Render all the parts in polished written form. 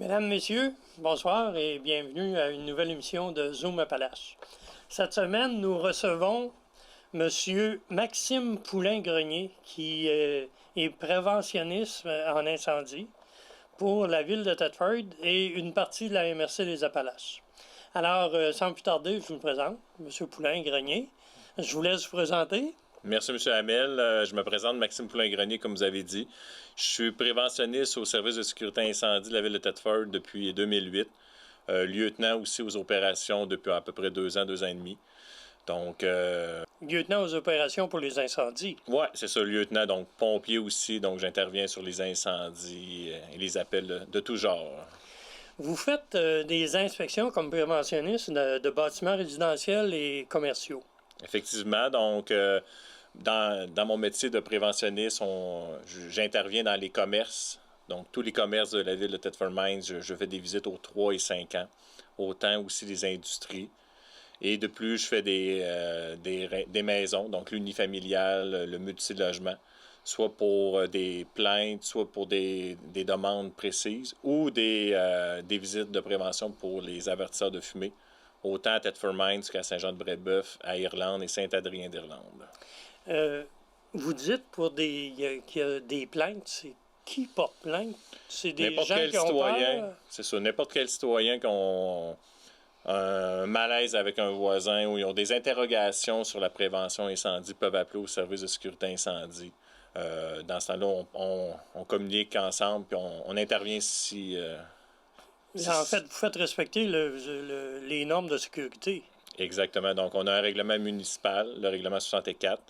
Mesdames, Messieurs, bonsoir et bienvenue à une nouvelle émission de Zoom Appalaches. Cette semaine, nous recevons M. Maxime Poulain-Grenier, qui est préventionniste en incendie pour la ville de Thetford et une partie de la MRC des Appalaches. Alors, sans plus tarder, je vous présente, M. Poulain-Grenier. Je vous laisse vous présenter. Merci, M. Hamel. Je me présente Maxime Poulain-Grenier, comme vous avez dit. Je suis préventionniste au service de sécurité incendie de la ville de Thetford depuis 2008. Lieutenant aussi aux opérations depuis à peu près 2 ans et demi. Donc, Lieutenant aux opérations pour les incendies. Oui, c'est ça, lieutenant. Donc, pompier aussi. Donc, j'interviens sur les incendies et les appels de tout genre. Vous faites des inspections comme préventionniste de bâtiments résidentiels et commerciaux. Effectivement. Donc, dans mon métier de préventionniste, j'interviens dans les commerces. Donc, tous les commerces de la ville de Thetford Mines, je fais des visites aux 3 et 5 ans. Autant aussi des industries. Et de plus, je fais des maisons, donc l'unifamilial, le multilogement, soit pour des plaintes, soit pour des demandes précises, ou des visites de prévention pour les avertisseurs de fumée, autant à Thetford Mines qu'à Saint-Jean-de-Brébeuf, à Irlande et Saint-Adrien d'Irlande. Vous dites qu'il y a des plaintes, c'est qui porte plainte? C'est des n'importe gens quel qui ont citoyen, peur? c'est ça, n'importe quel citoyen qui ont un malaise avec un voisin ou ils ont des interrogations sur la prévention incendie peuvent appeler au service de sécurité incendie. Dans ce temps-là, on communique ensemble puis on intervient si... En fait, vous faites respecter les normes de sécurité. Exactement. Donc, on a un règlement municipal, le règlement 64,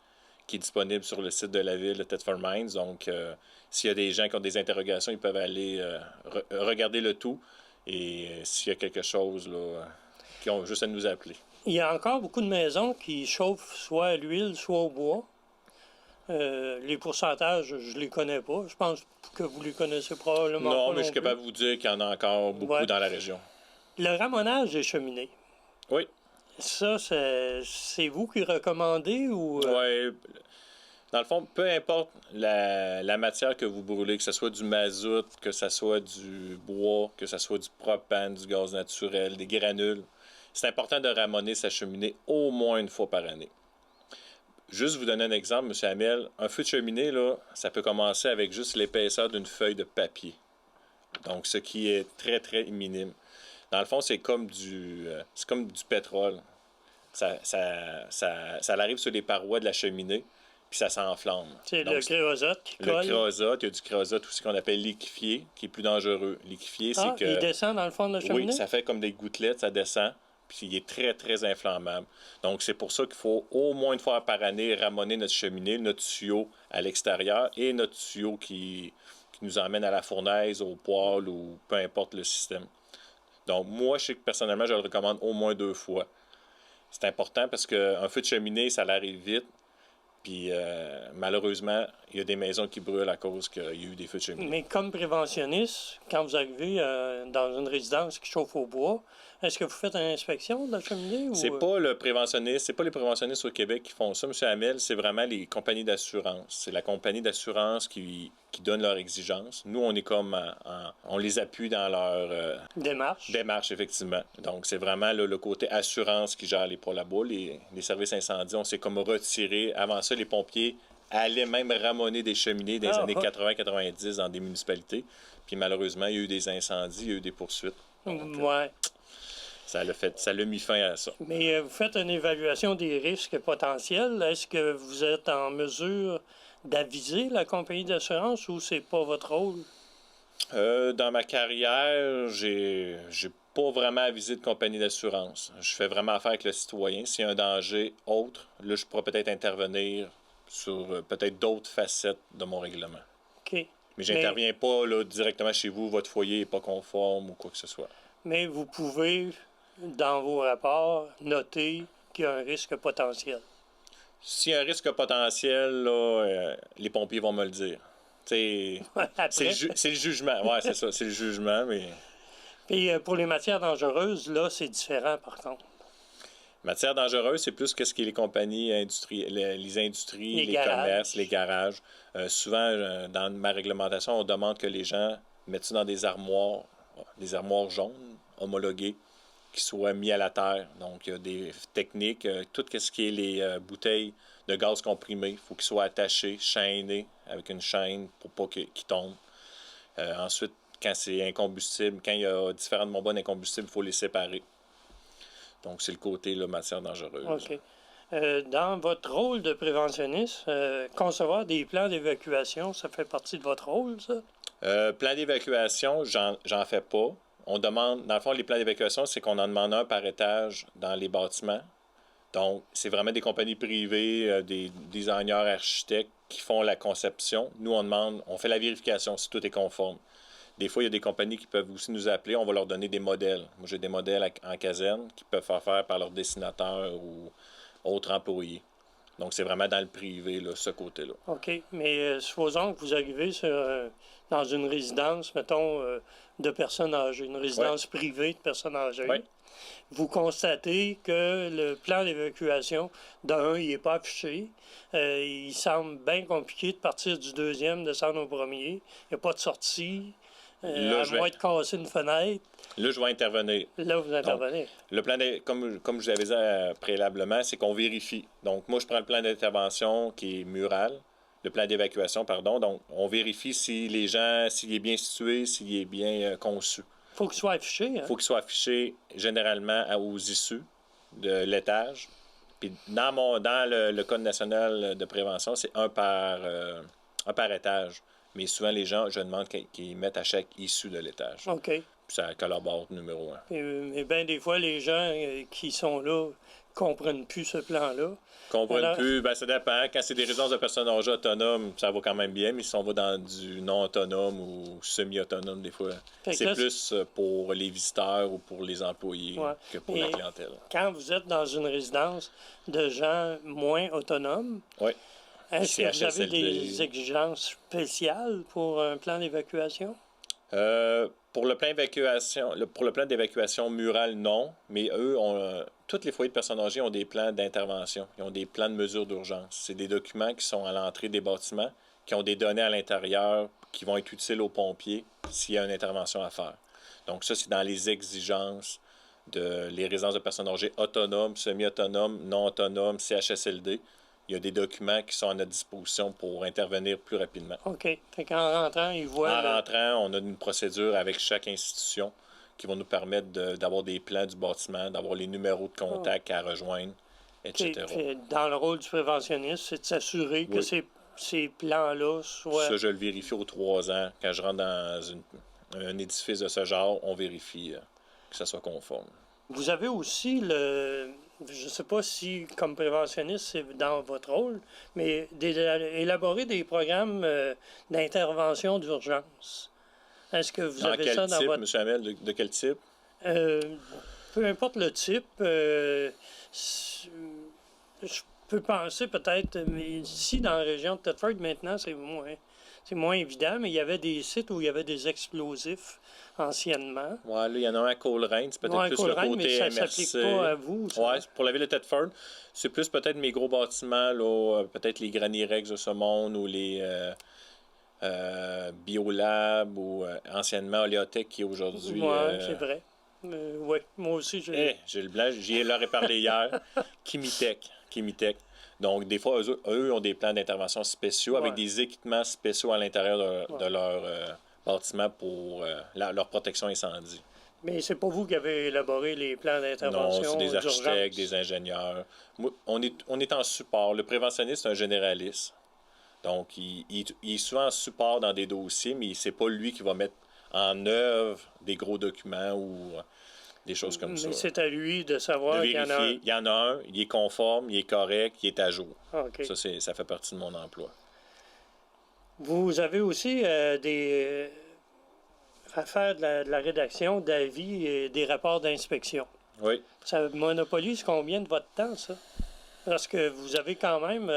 qui est disponible sur le site de la ville de Thetford Mines. Donc, s'il y a des gens qui ont des interrogations, ils peuvent aller regarder le tout. Et s'il y a quelque chose, là, qui ont juste à nous appeler. Il y a encore beaucoup de maisons qui chauffent soit à l'huile, soit au bois. Les pourcentages, je ne les connais pas. Je pense que vous les connaissez probablement pas. Non, mais je suis capable de vous dire qu'il y en a encore beaucoup dans la région. Le ramonage des cheminées. Oui. Ça, c'est vous qui recommandez ou... Oui. Dans le fond, peu importe la matière que vous brûlez, que ce soit du mazout, que ce soit du bois, que ce soit du propane, du gaz naturel, des granules, c'est important de ramoner sa cheminée au moins une fois par année. Juste vous donner un exemple, M. Hamel, un feu de cheminée, là, ça peut commencer avec juste l'épaisseur d'une feuille de papier. Donc, ce qui est très, très minime. Dans le fond, c'est comme du pétrole. Ça arrive sur les parois de la cheminée, puis ça s'enflamme. C'est le créosote qui colle. Le créosote, il y a du créosote aussi qu'on appelle liquéfié, qui est plus dangereux. Liquéfié, c'est que... il descend dans le fond de la cheminée? Oui, ça fait comme des gouttelettes, ça descend, puis il est très, très inflammable. Donc, c'est pour ça qu'il faut au moins une fois par année ramoner notre cheminée, notre tuyau à l'extérieur et notre tuyau qui nous emmène à la fournaise, au poêle ou peu importe le système. Donc, moi, je sais que personnellement, je le recommande au moins 2 fois. C'est important parce qu'un feu de cheminée, ça arrive vite. Puis, malheureusement, il y a des maisons qui brûlent à cause qu'il y a eu des feux de cheminée. Mais comme préventionniste, quand vous arrivez dans une résidence qui chauffe au bois, est-ce que vous faites une inspection de la cheminée? C'est pas le préventionniste, c'est pas les préventionnistes au Québec qui font ça, M. Hamel, c'est vraiment les compagnies d'assurance. C'est la compagnie d'assurance qui donne leurs exigences. Nous, on est comme on les appuie dans leur démarche, effectivement. Donc, c'est vraiment le côté assurance qui gère les là-bas. Les services incendies, on s'est comme retiré. Avant ça, les pompiers allaient même ramoner des cheminées dans les années 80-90 dans des municipalités. Puis malheureusement, il y a eu des incendies, il y a eu des poursuites. Donc, ouais. Ça l'a mis fin à ça. Mais vous faites une évaluation des risques potentiels. Est-ce que vous êtes en mesure d'aviser la compagnie d'assurance ou c'est pas votre rôle? Dans ma carrière, j'ai pas vraiment avisé de compagnie d'assurance. Je fais vraiment affaire avec le citoyen. S'il y a un danger autre, là, je pourrais peut-être intervenir sur peut-être d'autres facettes de mon règlement. OK. Mais j'interviens pas là, directement chez vous, votre foyer n'est pas conforme ou quoi que ce soit. Mais vous pouvez, dans vos rapports, noter qu'il y a un risque potentiel. S'il y a un risque potentiel, là, les pompiers vont me le dire. C'est le jugement. Oui, c'est ça, c'est le jugement, mais... Puis pour les matières dangereuses, là, c'est différent, par contre. Matières dangereuses, c'est plus que ce qui est les compagnies industrielles, les industries, les commerces, les garages. Souvent, dans ma réglementation, on demande que les gens mettent ça dans des armoires des armoires jaunes homologuées qui soient mis à la terre. Donc, il y a des techniques, tout ce qui est les bouteilles de gaz comprimé, il faut qu'ils soient attachés, chaînés avec une chaîne pour pas qu'ils tombent. Ensuite, quand c'est incombustible, quand il y a différentes bonbonnes incombustibles, il faut les séparer. Donc, c'est le côté là, matière dangereuse. OK. Dans votre rôle de préventionniste, concevoir des plans d'évacuation, ça fait partie de votre rôle, ça? Plan d'évacuation, j'en fais pas. On demande, dans le fond, les plans d'évacuation, c'est qu'on en demande un par étage dans les bâtiments. Donc, c'est vraiment des compagnies privées, des designers, architectes qui font la conception. Nous, on fait la vérification si tout est conforme. Des fois, il y a des compagnies qui peuvent aussi nous appeler. On va leur donner des modèles. Moi, j'ai des modèles en caserne qui peuvent faire par leurs dessinateurs ou autres employés. Donc, c'est vraiment dans le privé, là, ce côté-là. OK. Mais supposons que vous arrivez dans une résidence, mettons, de personnes âgées, une résidence privée de personnes âgées. Oui. Vous constatez que le plan d'évacuation, d'un, il n'est pas affiché. Il semble bien compliqué de partir du deuxième, descendre au premier. Il n'y a pas de sortie. Là, à moins de casser une fenêtre. Là, je vais intervenir. Là, vous intervenez. Donc, le plan, comme je l'avais dit préalablement, c'est qu'on vérifie. Donc, moi, je prends le plan d'intervention qui est mural, le plan d'évacuation, pardon. Donc, on vérifie si les gens, s'il est bien situé, s'il est bien conçu. Il faut qu'il soit affiché. Il faut qu'il soit affiché généralement aux issues de l'étage. Puis dans le Code national de prévention, c'est un par étage. Mais souvent, les gens, je demande qu'ils mettent à chaque issue de l'étage. OK. Puis ça collabore numéro 1. Mais bien des fois, les gens qui sont là comprennent plus ce plan-là. Comprennent plus, ben ça dépend. Quand c'est des résidences de personnes âgées autonomes, ça va quand même bien, mais si on va dans du non autonome ou semi-autonome, des fois, c'est plus pour les visiteurs ou pour les employés que pour la clientèle. Quand vous êtes dans une résidence de gens moins autonomes, est-ce que vous avez des exigences spéciales pour un plan d'évacuation? Pour le plan d'évacuation mural, non, mais eux, tous les foyers de personnes âgées ont des plans d'intervention. Ils ont des plans de mesures d'urgence. C'est des documents qui sont à l'entrée des bâtiments, qui ont des données à l'intérieur qui vont être utiles aux pompiers s'il y a une intervention à faire. Donc ça, c'est dans les exigences de les résidences de personnes âgées autonomes, semi-autonomes, non autonomes, CHSLD. Il y a des documents qui sont à notre disposition pour intervenir plus rapidement. OK. Fait qu'en rentrant, ils voient... En rentrant, on a une procédure avec chaque institution qui va nous permettre d'avoir des plans du bâtiment, d'avoir les numéros de contact à rejoindre, etc. Fait, dans le rôle du préventionniste, c'est de s'assurer que ces plans-là soient... Ça, je le vérifie aux 3 ans. Quand je rentre dans un édifice de ce genre, on vérifie que ça soit conforme. Vous avez aussi je ne sais pas si, comme préventionniste, c'est dans votre rôle, mais élaborer des programmes d'intervention d'urgence. Est-ce que vous avez ça dans votre... M. Hamel, de quel type? Peu importe le type. Je peux penser peut-être, mais ici, dans la région de Thetford, maintenant, c'est moins évident, mais il y avait des sites où il y avait des explosifs anciennement. Oui, là, il y en a un à Coleraine, c'est peut-être plus le côté mais ça ne s'applique pas à vous. Oui, pour la ville de Thetford, c'est plus peut-être mes gros bâtiments, là, peut-être les Granirex de ce monde ou les Biolab ou anciennement Oléotech qui est aujourd'hui... Oui, c'est vrai. Oui, moi aussi, j'ai le blanc, j'y leur ai parlé hier. Kimitech. Donc, des fois, eux ont des plans d'intervention spéciaux avec des équipements spéciaux à l'intérieur de leur bâtiment pour leur protection incendie. Mais c'est pas vous qui avez élaboré les plans d'intervention? Non, c'est des architectes, des ingénieurs. On est en support. Le préventionniste, c'est un généraliste. Donc, il est souvent en support dans des dossiers, mais c'est pas lui qui va mettre en œuvre des gros documents ou des choses comme ça. Mais c'est à lui de savoir qu'il y en a un. Il y en a un, il est conforme, il est correct, il est à jour. Okay. Ça fait partie de mon emploi. Vous avez aussi à faire de la rédaction d'avis et des rapports d'inspection. Oui. Ça monopolise combien de votre temps, ça? Parce que vous avez quand même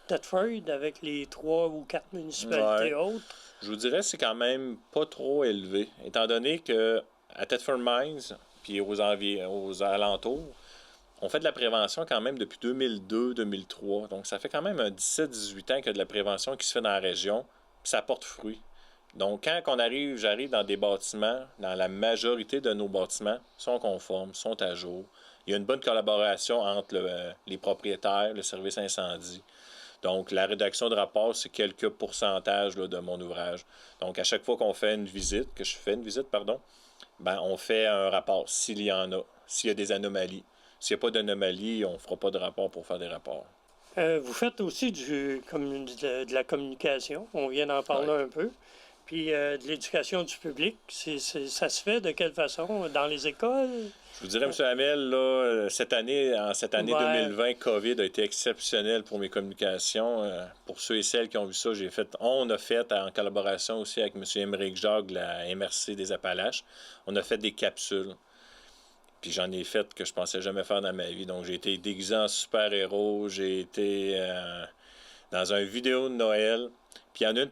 Thetford avec les 3 ou 4 municipalités autres. Je vous dirais que c'est quand même pas trop élevé, étant donné que à Thetford Mines puis aux alentours, on fait de la prévention quand même depuis 2002-2003. Donc, ça fait quand même un 17-18 ans qu'il y a de la prévention qui se fait dans la région, puis ça porte fruit. Donc, quand j'arrive dans des bâtiments, dans la majorité de nos bâtiments, sont conformes, sont à jour. Il y a une bonne collaboration entre les propriétaires, le service incendie. Donc, la rédaction de rapport, c'est quelques pourcentages là, de mon ouvrage. Donc, à chaque fois qu'on fait une visite, ben, on fait un rapport, s'il y en a, s'il y a des anomalies. S'il n'y a pas d'anomalies, on ne fera pas de rapport pour faire des rapports. Vous faites aussi de la communication, on vient d'en parler un peu, puis de l'éducation du public. Ça se fait de quelle façon? Dans les écoles? Je vous dirais, M. Hamel, là, en cette année 2020, COVID a été exceptionnel pour mes communications. Pour ceux et celles qui ont vu ça, on a fait, en collaboration aussi avec M. Émeric Jacques, la MRC des Appalaches, on a fait des capsules. Puis j'en ai fait que je pensais jamais faire dans ma vie. Donc j'ai été déguisé en super-héros, j'ai été dans une vidéo de Noël. Puis il y en a une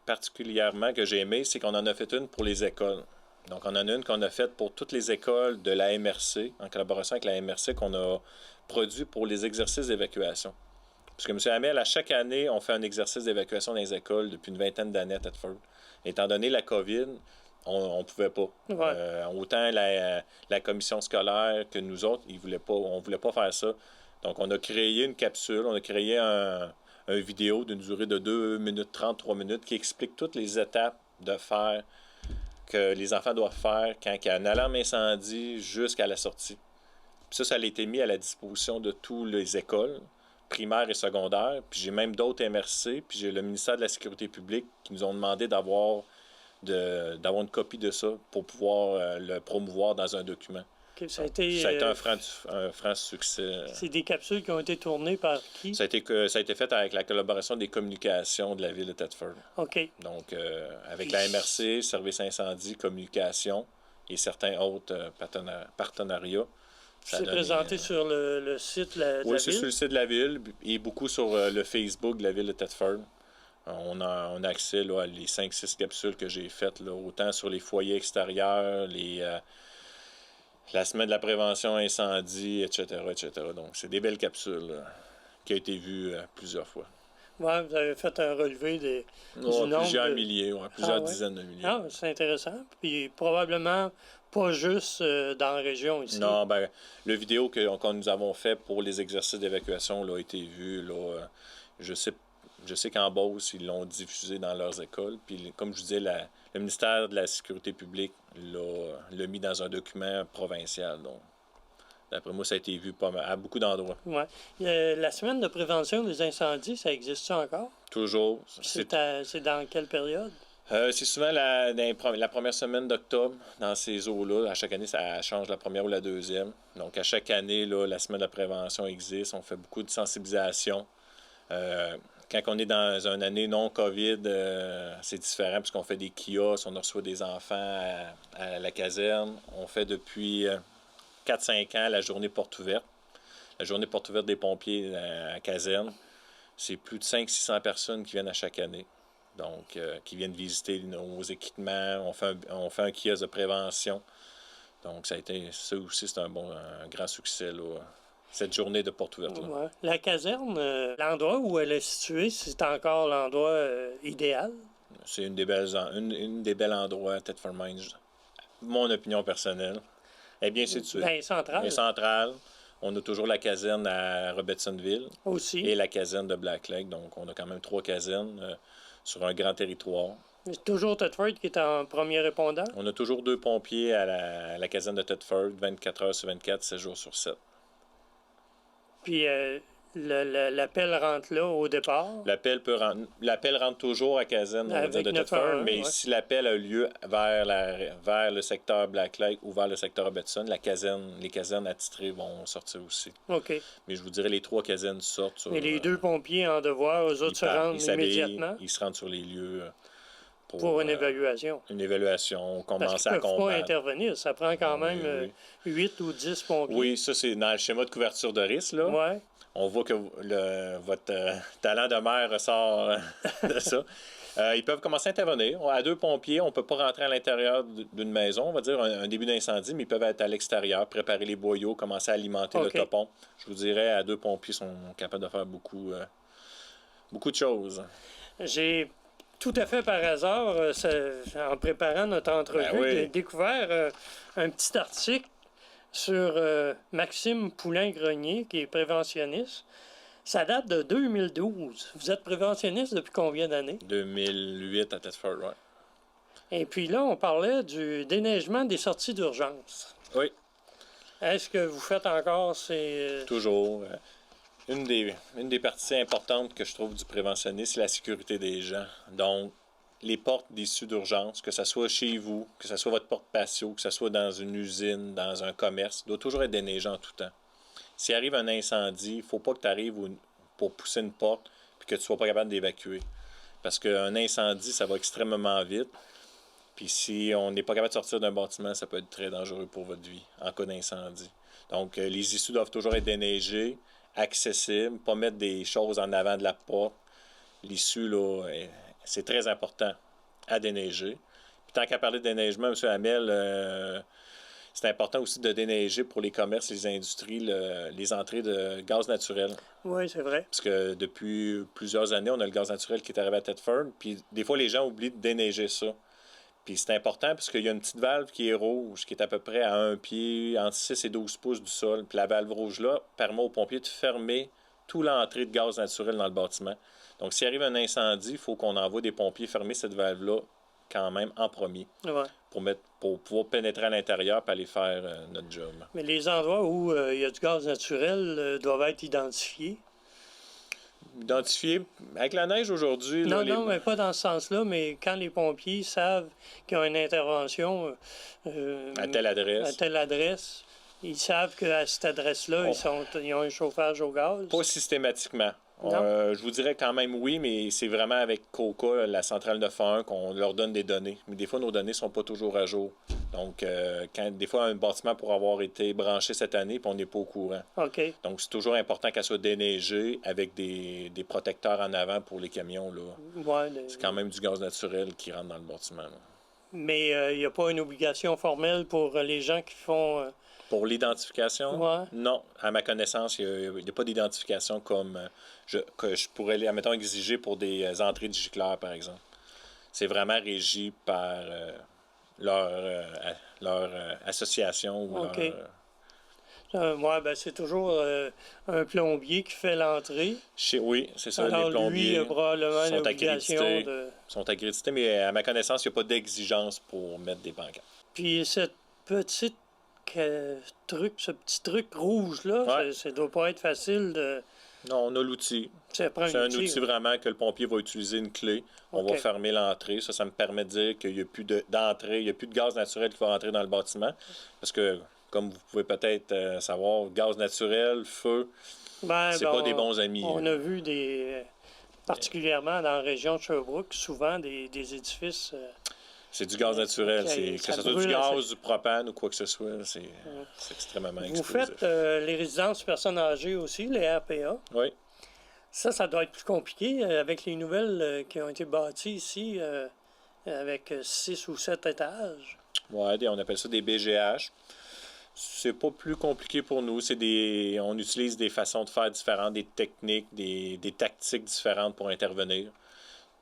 particulièrement que j'ai aimée, c'est qu'on en a fait une pour les écoles. Donc on en a une qu'on a faite pour toutes les écoles de la MRC, en collaboration avec la MRC, qu'on a produit pour les exercices d'évacuation. Parce que M. Hamel, à chaque année, on fait un exercice d'évacuation dans les écoles depuis une vingtaine d'années à Thetford. Étant donné la COVID, on ne pouvait pas. Ouais. Autant la commission scolaire que nous autres, on ne voulait pas faire ça. Donc, on a créé une capsule, on a créé un vidéo d'une durée de 2 minutes 30, 3 minutes qui explique toutes les étapes de faire que les enfants doivent faire quand il y a une alarme incendie jusqu'à la sortie. Puis ça a été mis à la disposition de toutes les écoles, primaires et secondaires. Puis j'ai même d'autres MRC, puis j'ai le ministère de la Sécurité publique qui nous ont demandé d'avoir une copie de ça pour pouvoir le promouvoir dans un document. Okay, ça a été un franc succès. C'est des capsules qui ont été tournées par qui? Ça a été fait avec la collaboration des communications de la ville de Thetford. OK. Donc, avec la MRC, Service incendie, communication et certains autres partenariats. C'est présenté sur le site de la ville? Oui, c'est sur le site de la ville et beaucoup sur le Facebook de la ville de Thetford. On a accès là, à les 5-6 capsules que j'ai faites, là, autant sur les foyers extérieurs, la semaine de la prévention incendie, etc., etc. Donc, c'est des belles capsules qui ont été vues plusieurs fois. Oui, vous avez fait un relevé du nombre plusieurs milliers, plusieurs dizaines de milliers. Ah, c'est intéressant. Puis probablement pas juste dans la région ici. Non, ben, le vidéo que nous avons fait pour les exercices d'évacuation là, a été vu. Là, je sais qu'en Beauce, ils l'ont diffusé dans leurs écoles. Puis, comme je vous disais, le ministère de la Sécurité publique l'a mis dans un document provincial. Donc, d'après moi, ça a été vu à beaucoup d'endroits. Oui. La semaine de prévention des incendies, ça existe encore? Toujours. C'est dans quelle période? C'est souvent la première semaine d'octobre, dans ces eaux-là. À chaque année, ça change la première ou la deuxième. Donc, à chaque année, là, la semaine de prévention existe. On fait beaucoup de sensibilisation. Quand on est dans une année non-COVID, c'est différent puisqu'on fait des kiosques, on reçoit des enfants à la caserne. On fait depuis 4-5 ans la journée porte ouverte. La journée porte ouverte des pompiers à la caserne. C'est plus de 500-600 personnes qui viennent à chaque année. Donc, qui viennent visiter nos équipements. On fait un kiosque de prévention. Donc, ça aussi, c'est un grand succès, là, cette journée de porte ouverte. Ouais. La caserne, l'endroit où elle est située, c'est encore l'endroit idéal? C'est une des belles endroits à Thetford Mines. Mon opinion personnelle. Elle est bien située. Bien centrale. Bien centrale. On a toujours la caserne à Robertsonville. Aussi. Et la caserne de Black Lake. Donc, on a quand même 3 casernes sur un grand territoire. C'est toujours Thetford qui est en premier répondant? On a toujours 2 pompiers à la caserne de Thetford, 24 heures sur 24, 7 jours sur 7. Puis l'appel rentre là au départ? L'appel rentre toujours à caserne de Thetford, mais si l'appel a lieu vers le secteur Black Lake ou vers le secteur Robertson, les casernes attitrées vont sortir aussi. OK. Mais je vous dirais, les 3 casernes sortent. Mais les 2 pompiers en devoir, eux autres se rendent immédiatement? Ils se rendent sur les lieux. Pour une évaluation. Une évaluation, on commence à combattre. Parce qu'ils ne peuvent pas intervenir. Ça prend quand même 8 ou 10 pompiers. Oui, ça, c'est dans le schéma de couverture de risque. Là. Ouais. On voit que votre talent de maire ressort de ça. Ils peuvent commencer à intervenir. À 2 pompiers, on ne peut pas rentrer à l'intérieur d'une maison, on va dire un début d'incendie, mais ils peuvent être à l'extérieur, préparer les boyaux, commencer à alimenter le topon. Je vous dirais, à 2 pompiers, ils sont capables de faire beaucoup de choses. J'ai tout à fait par hasard, en préparant notre entrevue, Ben oui. j'ai découvert un petit article sur Maxime Poulain-Grenier, qui est préventionniste. Ça date de 2012. Vous êtes préventionniste depuis combien d'années? 2008 à Thetford, ouais. Et puis là, on parlait du déneigement des sorties d'urgence. Oui, Est-ce que vous faites encore ces... toujours. Une des parties importantes que je trouve du préventionnisme, c'est la sécurité des gens. Donc, les portes d'issue d'urgence, que ce soit chez vous, que ce soit votre porte patio, que ce soit dans une usine, dans un commerce, doit toujours être déneigé en tout temps. S'il arrive un incendie, il ne faut pas que tu arrives pour pousser une porte et que tu ne sois pas capable d'évacuer. Parce qu'un incendie, ça va extrêmement vite. Puis si on n'est pas capable de sortir d'un bâtiment, ça peut être très dangereux pour votre vie en cas d'incendie. Donc, les issues doivent toujours être déneigées, accessibles, pas mettre des choses en avant de la porte. L'issue, là, c'est très important à déneiger. Puis tant qu'à parler de déneigement, M. Hamel, c'est important aussi de déneiger pour les commerces, les industries, les entrées de gaz naturel. Oui, c'est vrai. Parce que depuis plusieurs années, on a le gaz naturel qui est arrivé à Thetford. Puis des fois, les gens oublient de déneiger ça. Puis c'est important parce qu'il y a une petite valve qui est rouge, qui est à peu près à 1 pied, entre 6 et 12 pouces du sol. Puis la valve rouge-là permet aux pompiers de fermer toute l'entrée de gaz naturel dans le bâtiment. Donc, s'il arrive un incendie, il faut qu'on envoie des pompiers fermer cette valve-là quand même en premier Ouais. pour pouvoir pénétrer à l'intérieur et aller faire notre job. Mais les endroits où il y a du gaz naturel doivent être identifiés. Identifier avec la neige aujourd'hui. Non, là, non, mais pas dans ce sens-là, mais quand les pompiers savent qu'ils ont une intervention à telle adresse. à telle adresse, ils savent qu'à cette adresse-là, ils ont un chauffage au gaz. Pas systématiquement. Non. Je vous dirais quand même oui, mais c'est vraiment avec COCA, la centrale 911, qu'on leur donne des données. Mais des fois, nos données ne sont pas toujours à jour. Donc, des fois, un bâtiment pourrait avoir été branché cette année, puis on n'est pas au courant. OK. Donc, c'est toujours important qu'elle soit déneigée avec des protecteurs en avant pour les camions, là. Ouais, C'est quand même du gaz naturel qui rentre dans le bâtiment, là. Mais il n'y a pas une obligation formelle pour les gens qui font... Pour l'identification? Ouais. Non. À ma connaissance, il n'y a pas d'identification comme que je pourrais, admettons, exiger pour des entrées de gicleurs, par exemple. C'est vraiment régi par leur association ou OK. leur... Ouais, ben c'est toujours un plombier qui fait l'entrée. Oui, c'est ça, Alors, les plombiers lui, il a probablement sont l'obligation accrédités, de... sont accrédités, mais à ma connaissance, il n'y a pas d'exigence pour mettre des pancartes. Puis cette petite ce petit truc rouge-là, Ouais. ça doit pas être facile de... Non, on a l'outil. Ça prend C'est un outil ouais. vraiment que le pompier va utiliser une clé. On OK. va fermer l'entrée. Ça me permet de dire qu'il n'y a plus d'entrée, il n'y a plus de gaz naturel qui va rentrer dans le bâtiment. Parce que, comme vous pouvez peut-être savoir, gaz naturel, feu, c'est pas des bons amis. On a vu particulièrement dans la région de Sherbrooke, souvent des édifices... c'est du gaz naturel. Okay, Que ce soit du gaz, du propane ou quoi que ce soit, c'est extrêmement Vous explosif. faites les résidences personnes âgées aussi, les RPA. Oui. Ça doit être plus compliqué avec les nouvelles qui ont été bâties ici avec 6 ou 7 étages. Oui, on appelle ça des BGH. C'est pas plus compliqué pour nous. On utilise des façons de faire différentes, des techniques, des tactiques différentes pour intervenir.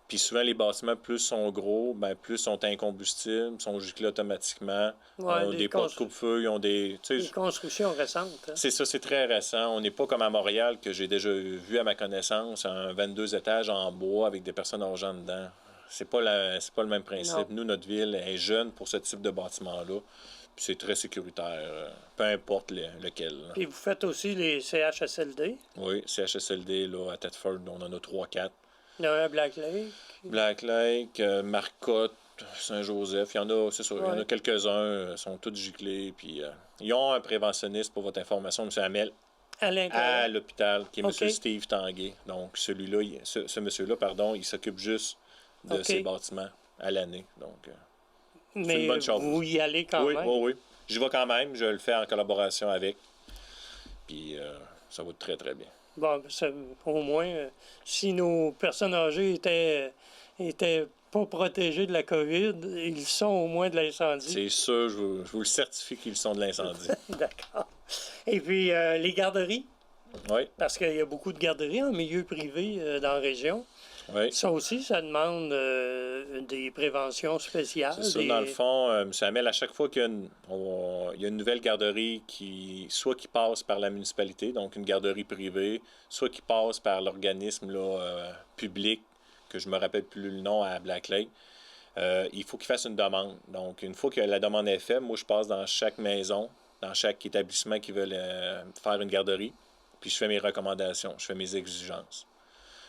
Puis souvent, les bâtiments, plus sont gros, plus sont incombustibles, sont giclés automatiquement. Ouais, ont des portes de coupe-feu, ils ont des... Des constructions récentes. Hein? C'est ça, c'est très récent. On n'est pas comme à Montréal, que j'ai déjà vu à ma connaissance, un 22 étages en bois avec des personnes âgées dedans. C'est pas le même principe. Non. Nous, notre ville est jeune pour ce type de bâtiment-là. Puis c'est très sécuritaire, peu importe lequel. Puis vous faites aussi les CHSLD. Oui, CHSLD, là, à Thetford, on en a 3-4. Il y en a un à Black Lake. Black Lake, Marcotte, Saint-Joseph, il y en a, c'est sûr, il y en a quelques-uns, sont tous giclés. Puis ils ont un préventionniste, pour votre information, M. Hamel, à l'hôpital, qui est M. Steve Tanguay. Donc, celui-là, ce monsieur-là, pardon, il s'occupe juste de ces bâtiments à l'année. Donc, c'est une bonne chose. Vous y allez quand même? Oui. J'y vais quand même. Je le fais en collaboration avec. Puis, ça va très, très bien. Bon, au moins, si nos personnes âgées étaient pas protégés de la COVID, ils sont au moins de l'incendie. C'est sûr, je vous le certifie qu'ils sont de l'incendie. D'accord. Et puis, les garderies? Oui. Parce qu'il y a beaucoup de garderies en milieu privé dans la région. Oui. Ça aussi, ça demande des préventions spéciales. C'est ça, dans le fond, M. Hamel, à chaque fois qu'il y a il y a une nouvelle garderie soit qui passe par la municipalité, donc une garderie privée, soit qui passe par l'organisme public, que je me rappelle plus le nom, à Black Lake, il faut qu'il fasse une demande. Donc, une fois que la demande est faite, moi, je passe dans chaque maison, dans chaque établissement qui veut faire une garderie, puis je fais mes recommandations, je fais mes exigences.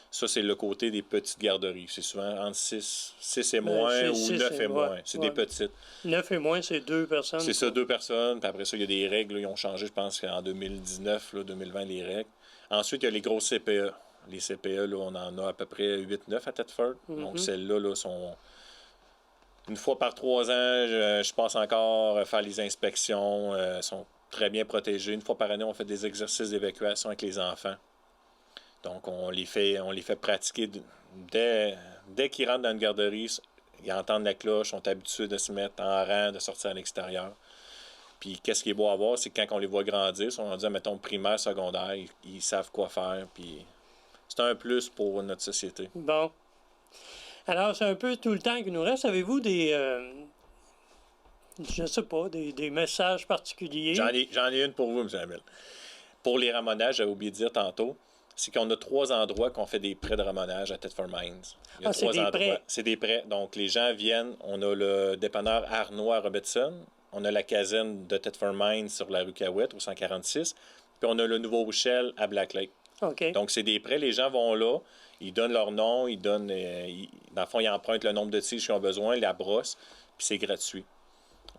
Ça, c'est le côté des petites garderies. C'est souvent entre 6 et moins ou 9 et moins. C'est des petites. 9 et moins, c'est 2 personnes. C'est ça, 2 personnes. Puis après ça, il y a des règles. Là, ils ont changé, je pense, en 2019, 2020, les règles. Ensuite, il y a les grosses CPE. Les CPE, là, on en a à peu près 8-9 à Thetford. Donc, celles-là sont... Une fois par 3 ans, je passe encore faire les inspections. Sont très bien protégées. Une fois par année, on fait des exercices d'évacuation avec les enfants. Donc, on les fait pratiquer dès qu'ils rentrent dans une garderie, ils entendent la cloche, sont habitués de se mettre en rang, de sortir à l'extérieur. Puis, qu'est-ce qui est beau à voir, c'est que quand on les voit grandir, ils sont rendus, mettons, primaire, secondaire, ils savent quoi faire. Puis, c'est un plus pour notre société. Bon. Alors, c'est un peu tout le temps qu'il nous reste. Avez-vous je sais pas, des messages particuliers? J'en ai une pour vous, M. Hamel. Pour les ramonages, j'avais oublié de dire tantôt, c'est qu'on a 3 endroits qu'on fait des prêts de ramonage à Thetford Mines. Il y a 3 endroits. Prêts. C'est des prêts. Donc, les gens viennent. On a le dépanneur Arnois à Robertson. On a la caserne de Thetford Mines sur la rue Cahouette, au 146. Puis, on a le Nouveau-Rochelle à Black Lake. Okay. Donc, c'est des prêts. Les gens vont là. Ils donnent leur nom. Dans le fond, ils empruntent le nombre de tiges qu'ils ont besoin, la brosse. Puis, c'est gratuit.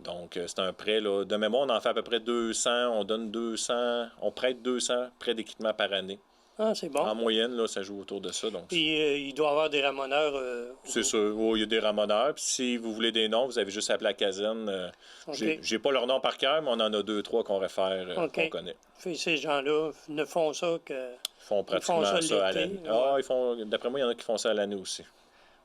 Donc, c'est un prêt. Là. De mémoire, on en fait à peu près 200. On donne 200. On prête 200 prêts d'équipement par année. Ah, c'est bon. En moyenne, là, ça joue autour de ça. Donc, puis, il doit y avoir des ramoneurs. C'est sûr. Oh, il y a des ramoneurs. Puis, si vous voulez des noms, vous avez juste appelé la caserne. J'ai pas leur nom par cœur, mais on en a 2-3 qu'on réfère, qu'on connaît. Puis, ces gens-là ne font ça que... Ils font pratiquement ça à l'année. Ouais. D'après moi, il y en a qui font ça à l'année aussi.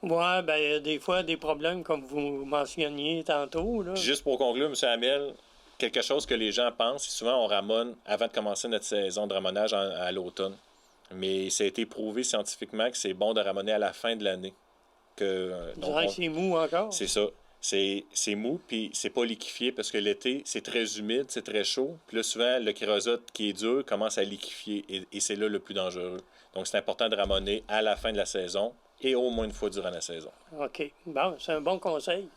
Oui, bien, des fois, des problèmes, comme vous mentionniez tantôt. Là. Juste pour conclure, M. Hamel, quelque chose que les gens pensent, souvent, on ramone avant de commencer notre saison de ramonage à l'automne. Mais ça a été prouvé scientifiquement que c'est bon de ramoner à la fin de l'année. C'est mou encore? C'est ça. C'est mou, puis c'est pas liquéfié parce que l'été, c'est très humide, c'est très chaud. Puis là, souvent, le kérosote qui est dur commence à liquéfier et c'est là le plus dangereux. Donc, c'est important de ramoner à la fin de la saison et au moins une fois durant la saison. OK. Bon, c'est un bon conseil.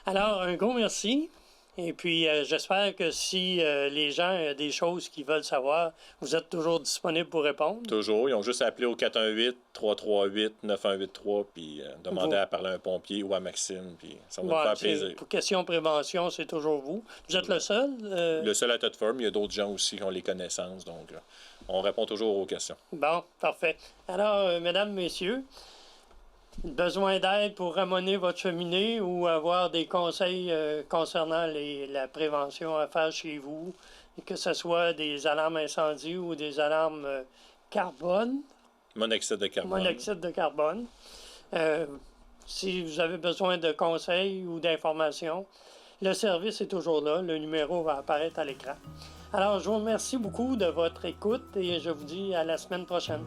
Alors, un gros merci. Et puis, j'espère que si les gens ont des choses qu'ils veulent savoir, vous êtes toujours disponible pour répondre. Toujours. Ils ont juste appelé au 418-338-9183 puis demander à parler à un pompier ou à Maxime. Puis ça va nous faire plaisir. Pour question de prévention, c'est toujours vous. Vous êtes le seul? Le seul à Thetford, mais il y a d'autres gens aussi qui ont les connaissances. Donc, on répond toujours aux questions. Bon, parfait. Alors, mesdames, messieurs, besoin d'aide pour ramoner votre cheminée ou avoir des conseils concernant la prévention à faire chez vous, que ce soit des alarmes incendie ou des alarmes carbone. Monoxyde de carbone. Monoxyde de carbone. Si vous avez besoin de conseils ou d'informations, le service est toujours là. Le numéro va apparaître à l'écran. Alors, je vous remercie beaucoup de votre écoute et je vous dis à la semaine prochaine.